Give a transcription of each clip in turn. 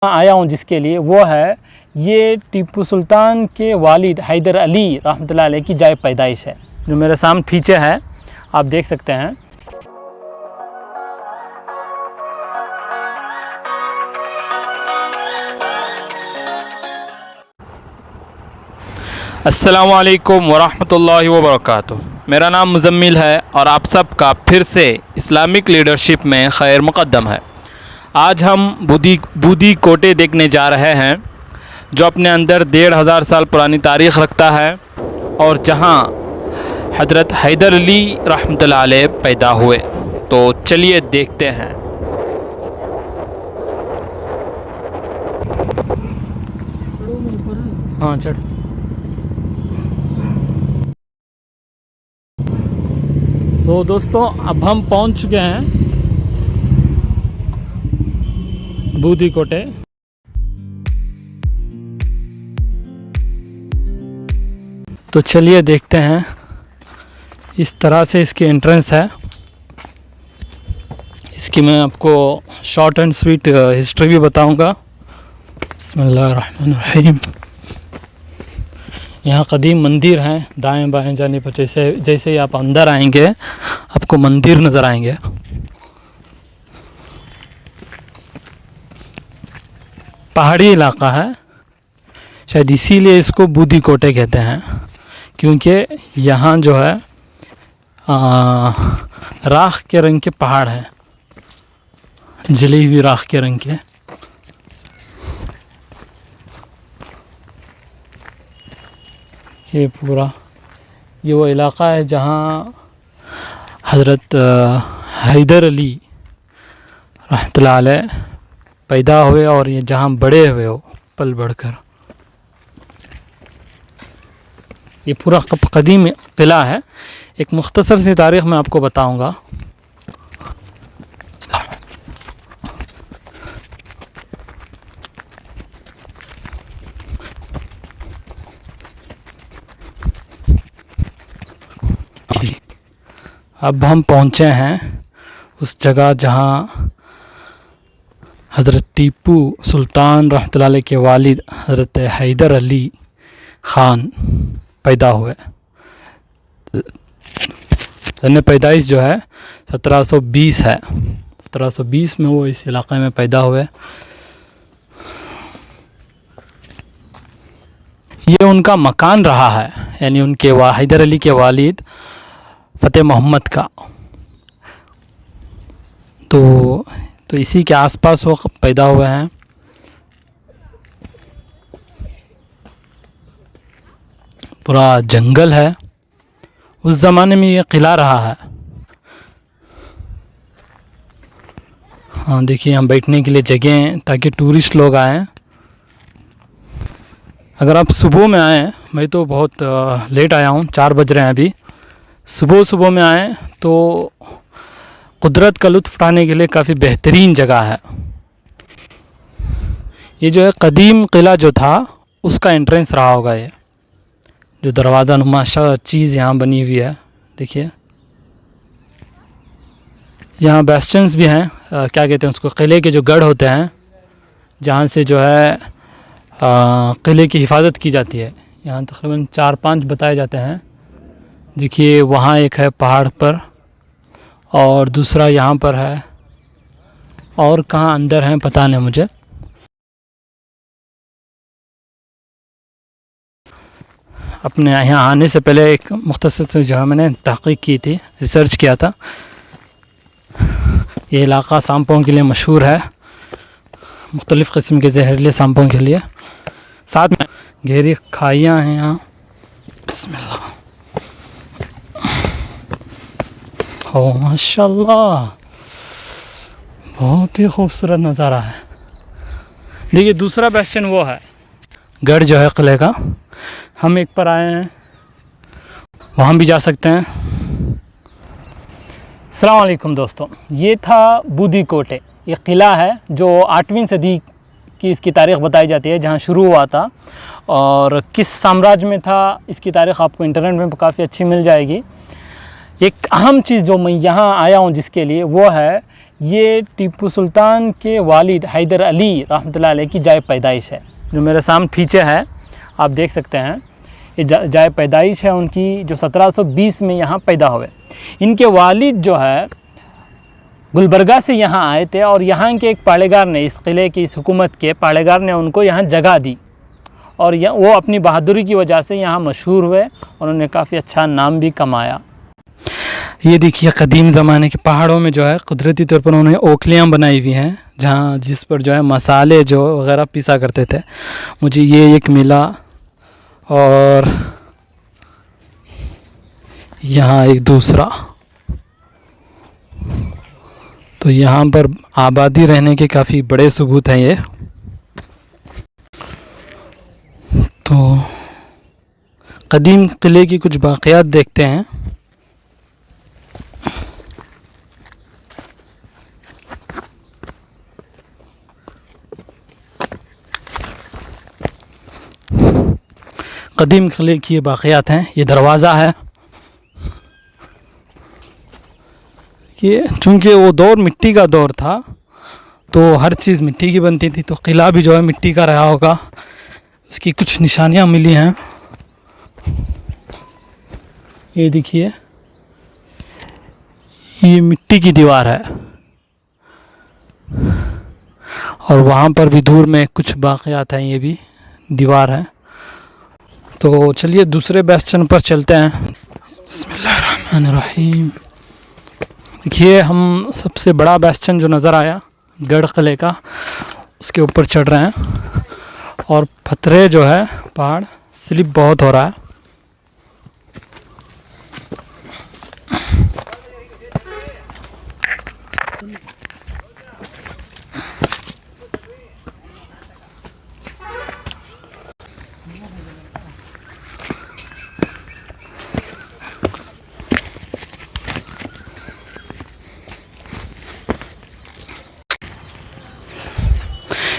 आया हूँ जिसके लिए वो है ये टीपू सुल्तान के वालिद हैदर अली रहमतुल्लाह अलैह की जाए पैदाइश है, जो मेरे सामने पीछे है, आप देख सकते हैं। अस्सलामु अलैकुम वरहमतुल्लाहि वबरकातुहू। मेरा नाम मुज़म्मिल है और आप सबका फिर से इस्लामिक लीडरशिप में खैर मुक़द्दम है। आज हम बूदी कोटे देखने जा रहे हैं, जो अपने अंदर 1500 साल पुरानी तारीख़ रखता है और जहां हज़रत हैदर अली रहमतुल्लाह अलैह पैदा हुए। तो चलिए देखते हैं। हाँ चढ़। तो दोस्तों अब हम पहुंच चुके हैं बूदी कोटे। तो चलिए देखते हैं। इस तरह से इसकी एंट्रेंस है। इसकी मैं आपको शॉर्ट एंड स्वीट हिस्ट्री भी बताऊंगा। बिस्मिल्लाहिर्रहमानिर्रहीम। यहाँ कदीम मंदिर हैं दाएं बाएं जाने पर। जैसे ही आप अंदर आएंगे आपको मंदिर नज़र आएंगे। पहाड़ी इलाका है, शायद इसीलिए इसको बूदी कोटे कहते हैं, क्योंकि यहाँ जो है राख के रंग के पहाड़ हैं, जली हुई राख के रंग के। ये पूरा ये वो इलाका है जहाँ हज़रत हैदर अली रहमतुल्लाह अलैह पैदा हुए और ये जहाँ बड़े हुए हो पल बढ़कर। ये पूरा कदीम किला है। एक मुख्तसर सी तारीख़ मैं आपको बताऊंगा। अब हम पहुँचे हैं उस जगह जहाँ हज़रत टीपू सुल्तान रहमतुल्लाह अलैह के वालिद हज़रत हैदर अली ख़ान पैदा हुए। सन पैदाइश जो है 1720 है। 1720 में वो इस इलाक़े में पैदा हुए। ये उनका मकान रहा है, यानी उनके हैदर अली के वालिद फ़तेह मोहम्मद का। तो इसी के आसपास वो पैदा हुए हैं। पूरा जंगल है। उस ज़माने में ये किला रहा है। हाँ देखिए, यहाँ बैठने के लिए जगह हैं ताकि टूरिस्ट लोग आएँ। अगर आप सुबह में आएँ, मैं तो बहुत लेट आया हूँ, 4 बज रहे हैं अभी। सुबह में आएँ तो कुदरत का लुत्फ़ उठाने के लिए काफ़ी बेहतरीन जगह है। ये जो है कदीम किला जो था उसका एंट्रेंस रहा होगा। ये जो दरवाज़ा नुमा चीज़ यहाँ बनी हुई है, देखिए। यहाँ बेस्टन्स भी हैं, क्या कहते हैं उसको, किले के जो गढ़ होते हैं, जहाँ से जो है किले की हिफाजत की जाती है। यहाँ तकरीबन 4-5 बताए जाते हैं। देखिए वहाँ एक है पहाड़ पर और दूसरा यहाँ पर है, और कहाँ अंदर है पता नहीं मुझे। अपने यहाँ आने से पहले एक मुख्तसर से जो है मैंने तहक़ीक़ की थी, रिसर्च किया था। ये इलाक़ा सांपों के लिए मशहूर है, मुख्तलिफ़ किस्म के जहरीले सांपों के लिए। साथ में गहरी खाइयाँ हैं यहाँ। बिस्मिल्लाह। ओ माशाल्लाह, बहुत ही खूबसूरत नज़ारा है। देखिए दूसरा बेस्टन वो है गढ़ जो है किले का। हम एक पर आए हैं, वहाँ भी जा सकते हैं। अस्सलाम वालेकुम दोस्तों, ये था बूदी कोटे। ये किला है जो 8वीं सदी की इसकी तारीख़ बताई जाती है, जहाँ शुरू हुआ था और किस साम्राज्य में था, इसकी तारीख़ आपको इंटरनेट में काफ़ी अच्छी मिल जाएगी। एक अहम चीज़ जो मैं यहाँ आया हूँ जिसके लिए, वो है ये टीपू सुल्तान के वालिद हैदर अली रहमतुल्लाह अलैह की जाए पैदाइश है। जो मेरे सामने पीछे है आप देख सकते हैं, ये जाए पैदाइश है उनकी, जो 1720 में यहाँ पैदा हुए। इनके वालिद जो है गुलबर्गा से यहाँ आए थे और यहाँ के एक पाड़ेगार ने, इस किले की, इस हुकूमत के पाड़ेगार ने उनको यहाँ जगह दी और वो अपनी बहादुरी की वजह से यहाँ मशहूर हुए और उन्होंने काफ़ी अच्छा नाम भी कमाया। ये देखिए कदीम ज़माने के पहाड़ों में जो है कुदरती तौर पर उन्होंने ओखलियाँ बनाई हुई हैं, जहाँ जिस पर जो है मसाले जो वगैरह पीसा करते थे। मुझे ये एक मिला और यहाँ एक दूसरा। तो यहाँ पर आबादी रहने के काफ़ी बड़े सबूत हैं ये। तो कदीम किले की कुछ बाक़ियात देखते हैं। कदीम किले की ये बाक़ियात हैं। ये दरवाज़ा है, ये चूँकि वो दौर मिट्टी का दौर था तो हर चीज़ मिट्टी की बनती थी, तो किला भी जो है मिट्टी का रहा होगा। उसकी कुछ निशानियाँ मिली हैं, ये देखिए, ये मिट्टी की दीवार है और वहाँ पर भी दूर में कुछ बाक़ियात हैं, ये भी दीवार है। तो चलिए दूसरे बेस्टन पर चलते हैं। बिस्मिल्लाहिर्रहमानिर्रहीम। देखिए हम सबसे बड़ा बेस्टन जो नज़र आया गढ़ किले का, उसके ऊपर चढ़ रहे हैं और पत्थरे जो है पहाड़ स्लिप बहुत हो रहा है।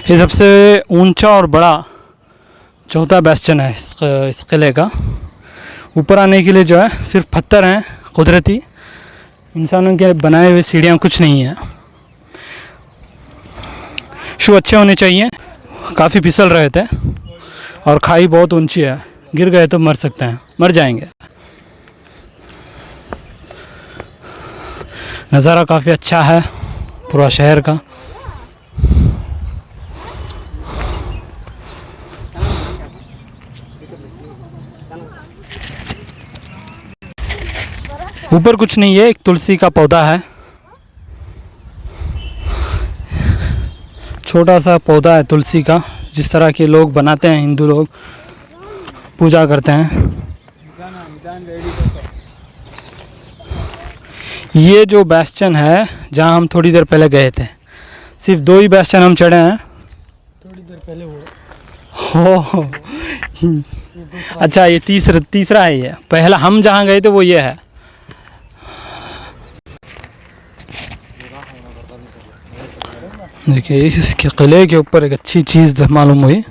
ये सबसे ऊंचा और बड़ा चौथा बेस्टन है इस किले का। ऊपर आने के लिए जो है सिर्फ पत्थर हैं कुदरती, इंसानों के बनाए हुए सीढ़ियाँ कुछ नहीं है। शू अच्छे होने चाहिए। काफ़ी फिसल रहे थे और खाई बहुत ऊंची है, गिर गए तो मर सकते हैं, मर जाएंगे। नज़ारा काफ़ी अच्छा है पूरा शहर का। ऊपर कुछ नहीं है, एक तुलसी का पौधा है, छोटा सा पौधा है तुलसी का, जिस तरह के लोग बनाते हैं, हिंदू लोग पूजा करते हैं। ये जो बेस्टन है जहाँ हम थोड़ी देर पहले गए थे, सिर्फ 2 ही बेस्टन हम चढ़े हैं। थोड़ी देर पहले हो अच्छा, ये तीसरा है। ये पहला हम जहाँ गए थे वो ये है। देखिए इसके किले के ऊपर एक अच्छी चीज़ मालूम हुई।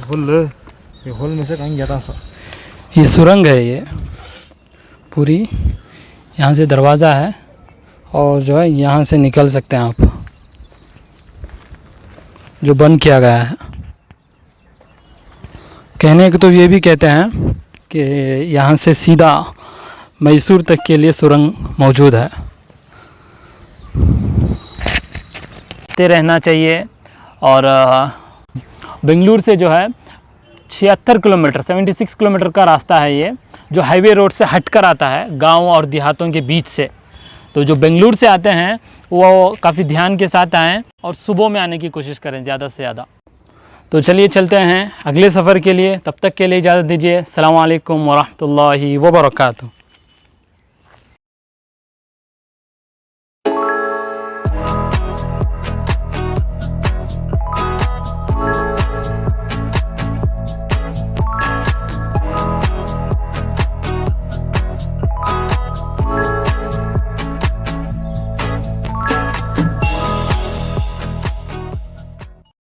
होल में से कहीं गया था। ये सुरंग है, ये पूरी यहाँ से दरवाज़ा है और जो है यहाँ से निकल सकते हैं आप, जो बंद किया गया है। कहने को तो ये भी कहते हैं कि यहाँ से सीधा मैसूर तक के लिए सुरंग मौजूद है। रहना चाहिए। और बेंगलुरु से जो है 76 किलोमीटर 76 किलोमीटर का रास्ता है ये, जो हाईवे रोड से हटकर आता है गांव और देहातों के बीच से। तो जो बेंगलुरु से आते हैं वो काफ़ी ध्यान के साथ आएँ और सुबह में आने की कोशिश करें ज़्यादा से ज़्यादा। तो चलिए चलते हैं अगले सफ़र के लिए, तब तक के लिए इजाज़त दीजिए। अस्सलामु अलैकुम वरहमतुल्लाहि वबरकातुहू।